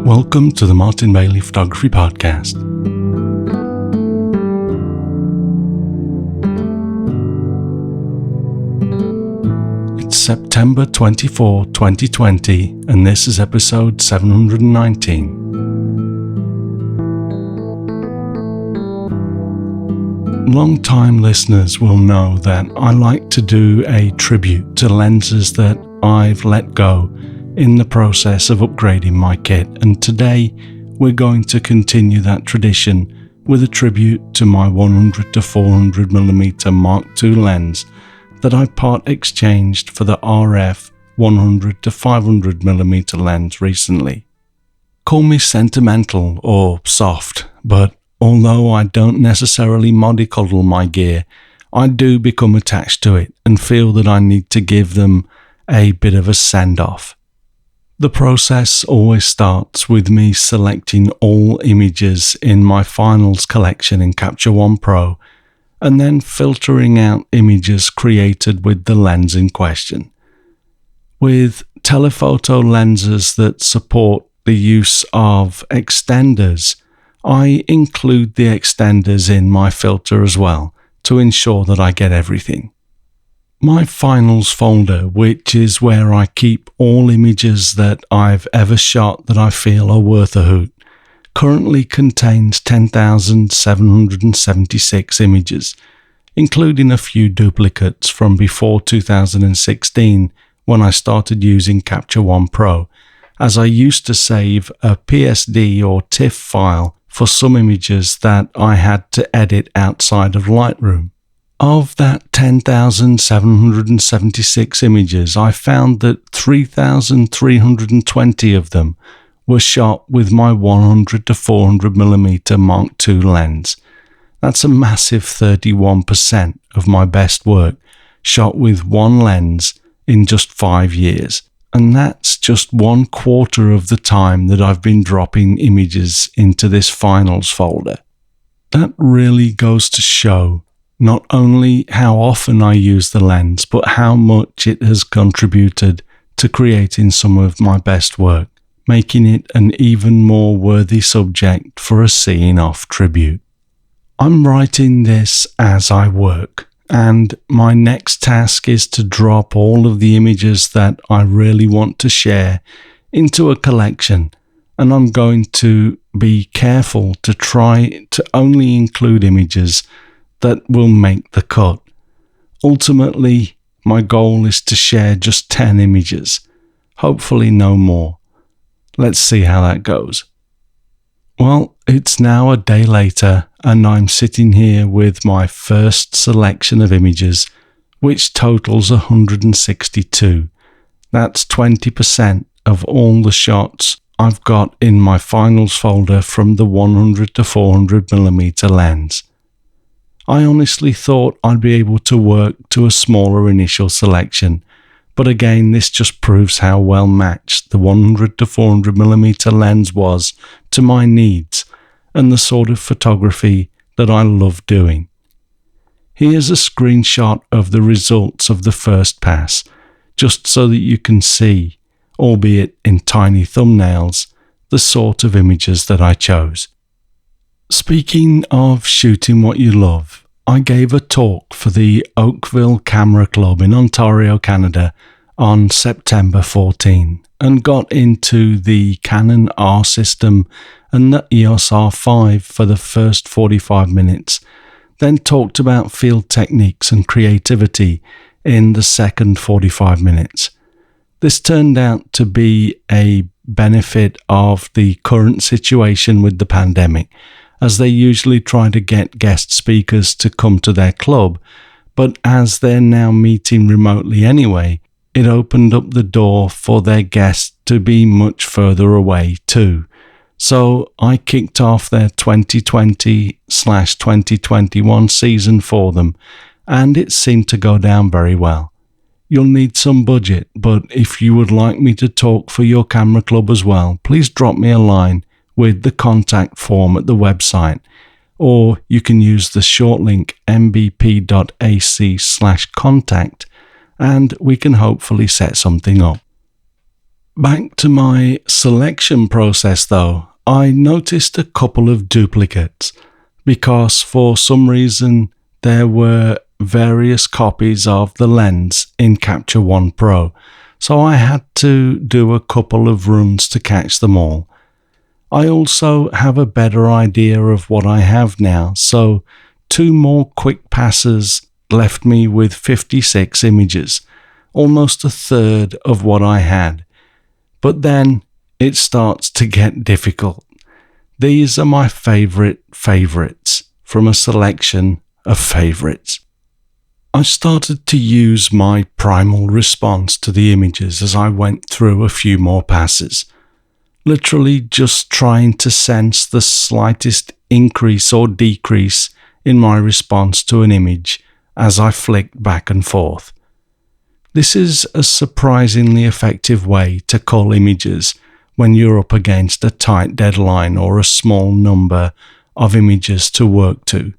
Welcome to the Martin Bailey Photography Podcast. It's September 24, 2020, and this is episode 719. Long-time listeners will know that I like to do a tribute to lenses that I've let go in the process of upgrading my kit, and today we're going to continue that tradition with a tribute to my 100 to 400mm Mark II lens that I part exchanged for the RF 100 to 500mm lens recently. Call me sentimental or soft, but although I don't necessarily mollycoddle my gear, I do become attached to it and feel that I need to give them a bit of a send-off. The process always starts with me selecting all images in my finals collection in Capture One Pro and then filtering out images created with the lens in question. With telephoto lenses that support the use of extenders, I include the extenders in my filter as well to ensure that I get everything. My finals folder, which is where I keep all images that I've ever shot that I feel are worth a hoot, currently contains 10,776 images, including a few duplicates from before 2016 when I started using Capture One Pro, as I used to save a PSD or TIFF file for some images that I had to edit outside of Lightroom. Of that 10,776 images, I found that 3,320 of them were shot with my 100 to 400mm Mark II lens. That's a massive 31% of my best work shot with one lens in just 5 years. And that's just 1/4 of the time that I've been dropping images into this finals folder. That really goes to show not only how often I use the lens, but how much it has contributed to creating some of my best work, making it an even more worthy subject for a seeing off tribute. I'm writing this as I work, and my next task is to drop all of the images that I really want to share into a collection, and I'm going to be careful to try to only include images that will make the cut. Ultimately, my goal is to share just 10 images, hopefully no more. Let's see how that goes. Well, it's now a day later, and I'm sitting here with my first selection of images, which totals 162. That's 20% of all the shots I've got in my finals folder from the 100 to 400mm lens. I honestly thought I'd be able to work to a smaller initial selection, but again, this just proves how well matched the 100 to 400mm lens was to my needs and the sort of photography that I love doing. Here's a screenshot of the results of the first pass, just so that you can see, albeit in tiny thumbnails, the sort of images that I chose. Speaking of shooting what you love, I gave a talk for the Oakville Camera Club in Ontario, Canada on September 14 and got into the Canon R system and the EOS R5 for the first 45 minutes, then talked about field techniques and creativity in the second 45 minutes. This turned out to be a benefit of the current situation with the pandemic, as they usually try to get guest speakers to come to their club, but as they're now meeting remotely anyway, it opened up the door for their guests to be much further away too. So I kicked off their 2020/2021 season for them, and it seemed to go down very well. You'll need some budget, but if you would like me to talk for your camera club as well, please drop me a line with the contact form at the website, or you can use the short link mbp.ac/contact and we can hopefully set something up. Back to my selection process though, I noticed a couple of duplicates because for some reason there were various copies of the lens in Capture One Pro, so I had to do a couple of runs to catch them all. I also have a better idea of what I have now, so 2 more quick passes left me with 56 images, almost a third of what I had. But then it starts to get difficult. These are my favorites from a selection of favorites. I started to use my primal response to the images as I went through a few more passes, literally just trying to sense the slightest increase or decrease in my response to an image as I flicked back and forth. This is a surprisingly effective way to cull images when you're up against a tight deadline or a small number of images to work to.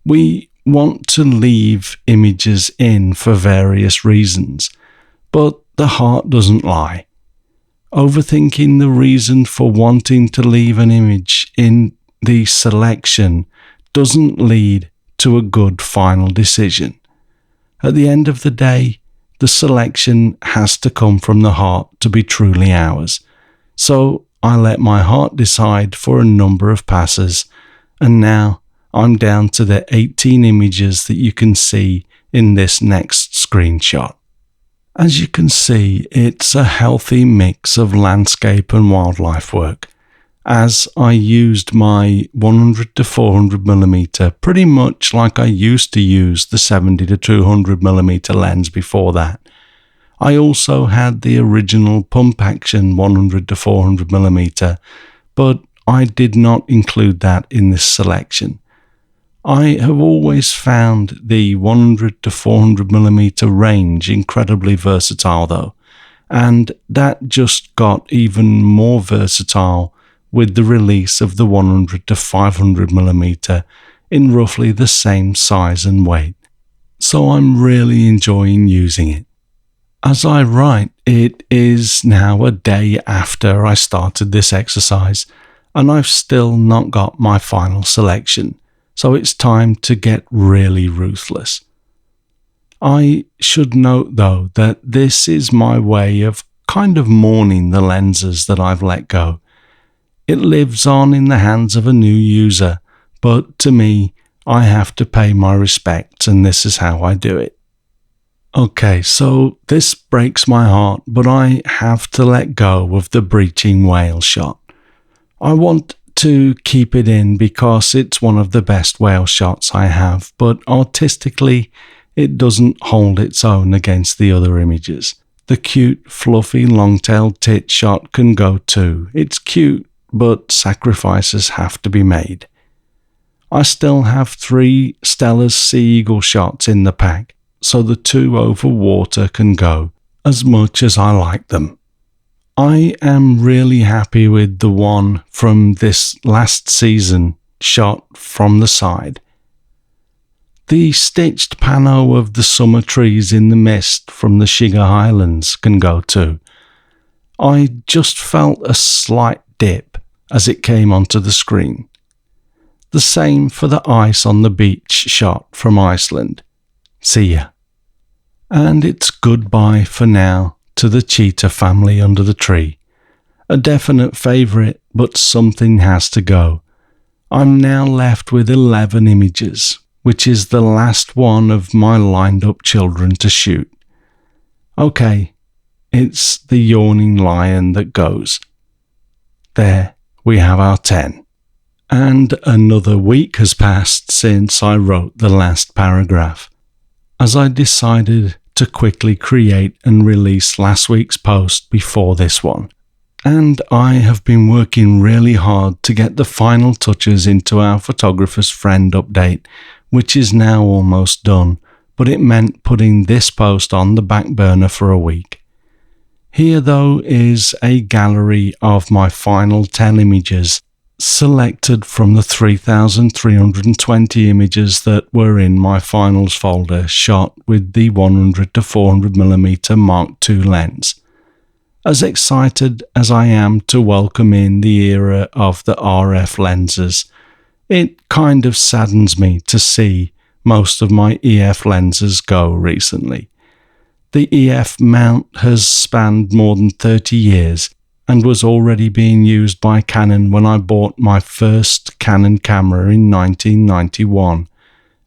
We want to leave images in for various reasons, but the heart doesn't lie. Overthinking the reason for wanting to leave an image in the selection doesn't lead to a good final decision. At the end of the day, the selection has to come from the heart to be truly ours. So I let my heart decide for a number of passes, and now I'm down to the 18 images that you can see in this next screenshot. As you can see, it's a healthy mix of landscape and wildlife work, as I used my 100 to 400mm pretty much like I used to use the 70 to 200mm lens before that. I also had the original pump action 100 to 400mm, but I did not include that in this selection. I have always found the 100 to 400mm range incredibly versatile though, and that just got even more versatile with the release of the 100 to 500mm in roughly the same size and weight. So I'm really enjoying using it. As I write, it is now a day after I started this exercise, and I've still not got my final selection, so it's time to get really ruthless. I should note though that this is my way of kind of mourning the lenses that I've let go. It lives on in the hands of a new user, but to me, I have to pay my respects, and this is how I do it. Okay, so this breaks my heart, but I have to let go of the breaching whale shot. I want to keep it in because it's one of the best whale shots I have, but artistically, it doesn't hold its own against the other images. The cute, fluffy, long-tailed tit shot can go too. It's cute, but sacrifices have to be made. I still have 3 Stellar's Sea Eagle shots in the pack, so the 2 over water can go, as much as I like them. I am really happy with the one from this last season shot from the side. The stitched pano of the summer trees in the mist from the Shiga Highlands can go too. I just felt a slight dip as it came onto the screen. The same for the ice on the beach shot from Iceland. See ya. And it's goodbye for now to the cheetah family under the tree. A definite favourite, but something has to go. I'm now left with 11 images, which is the last one of my lined up children to shoot. Okay, it's the yawning lion that goes. There, we have our 10. And another week has passed since I wrote the last paragraph, as I decided to quickly create and release last week's post before this one. And I have been working really hard to get the final touches into our photographer's friend update, which is now almost done, but it meant putting this post on the back burner for a week. Here though is a gallery of my final 10 images, selected from the 3,320 images that were in my finals folder shot with the 100 to 400mm Mark II lens. As excited as I am to welcome in the era of the RF lenses, it kind of saddens me to see most of my EF lenses go recently. The EF mount has spanned more than 30 years and was already being used by Canon when I bought my first Canon camera in 1991,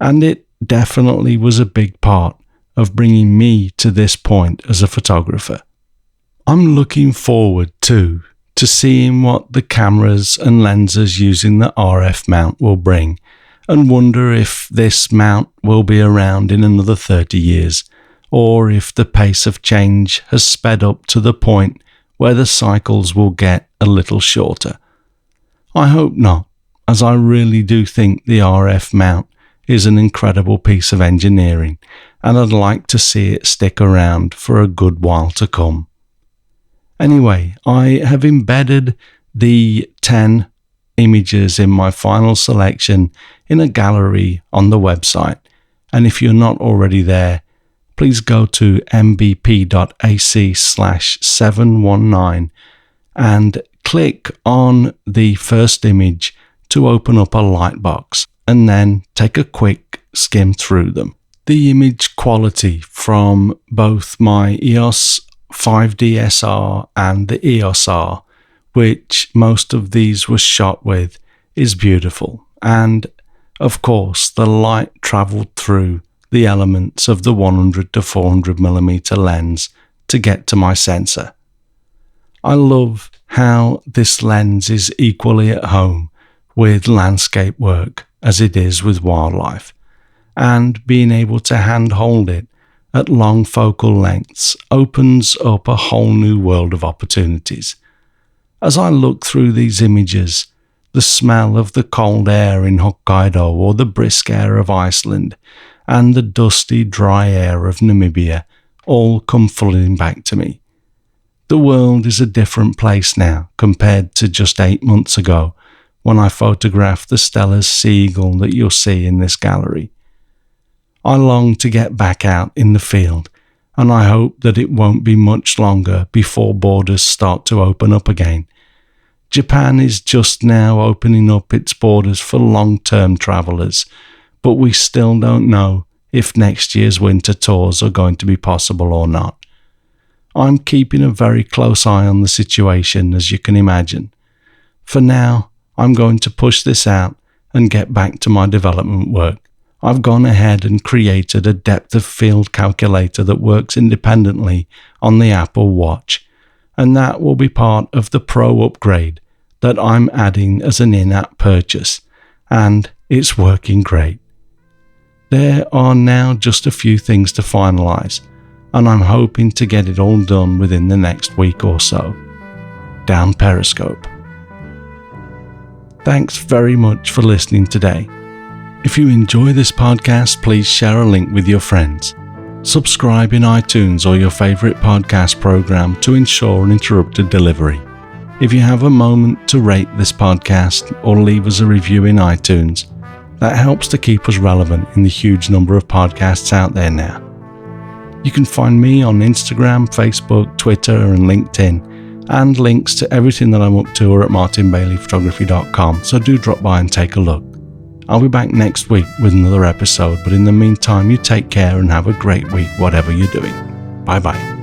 and it definitely was a big part of bringing me to this point as a photographer. I'm looking forward to seeing what the cameras and lenses using the RF mount will bring, and wonder if this mount will be around in another 30 years, or if the pace of change has sped up to the point where the cycles will get a little shorter. I hope not, as I really do think the RF mount is an incredible piece of engineering, and I'd like to see it stick around for a good while to come. Anyway, I have embedded the 10 images in my final selection in a gallery on the website, and if you're not already there, please go to mbp.ac/719 and click on the first image to open up a lightbox, and then take a quick skim through them. The image quality from both my EOS 5DSR and the EOS R, which most of these were shot with, is beautiful, and of course the light travelled through the elements of the 100 to 400mm lens to get to my sensor. I love how this lens is equally at home with landscape work as it is with wildlife, and being able to handhold it at long focal lengths opens up a whole new world of opportunities. As I look through these images, the smell of the cold air in Hokkaido or the brisk air of Iceland and the dusty, dry air of Namibia all come flooding back to me. The world is a different place now compared to just 8 months ago when I photographed the Steller's sea eagle that you'll see in this gallery. I long to get back out in the field, and I hope that it won't be much longer before borders start to open up again. Japan is just now opening up its borders for long-term travellers, but we still don't know if next year's winter tours are going to be possible or not. I'm keeping a very close eye on the situation, as you can imagine. For now, I'm going to push this out and get back to my development work. I've gone ahead and created a depth of field calculator that works independently on the Apple Watch, and that will be part of the Pro upgrade that I'm adding as an in-app purchase, and it's working great. There are now just a few things to finalize, and I'm hoping to get it all done within the next week or so. Down Periscope. Thanks very much for listening today. If you enjoy this podcast, please share a link with your friends. Subscribe in iTunes or your favorite podcast program to ensure uninterrupted delivery. If you have a moment to rate this podcast or leave us a review in iTunes, that helps to keep us relevant in the huge number of podcasts out there now. You can find me on Instagram, Facebook, Twitter, and LinkedIn, and links to everything that I'm up to are at martinbaileyphotography.com, so do drop by and take a look. I'll be back next week with another episode, but in the meantime, you take care and have a great week, whatever you're doing. Bye-bye.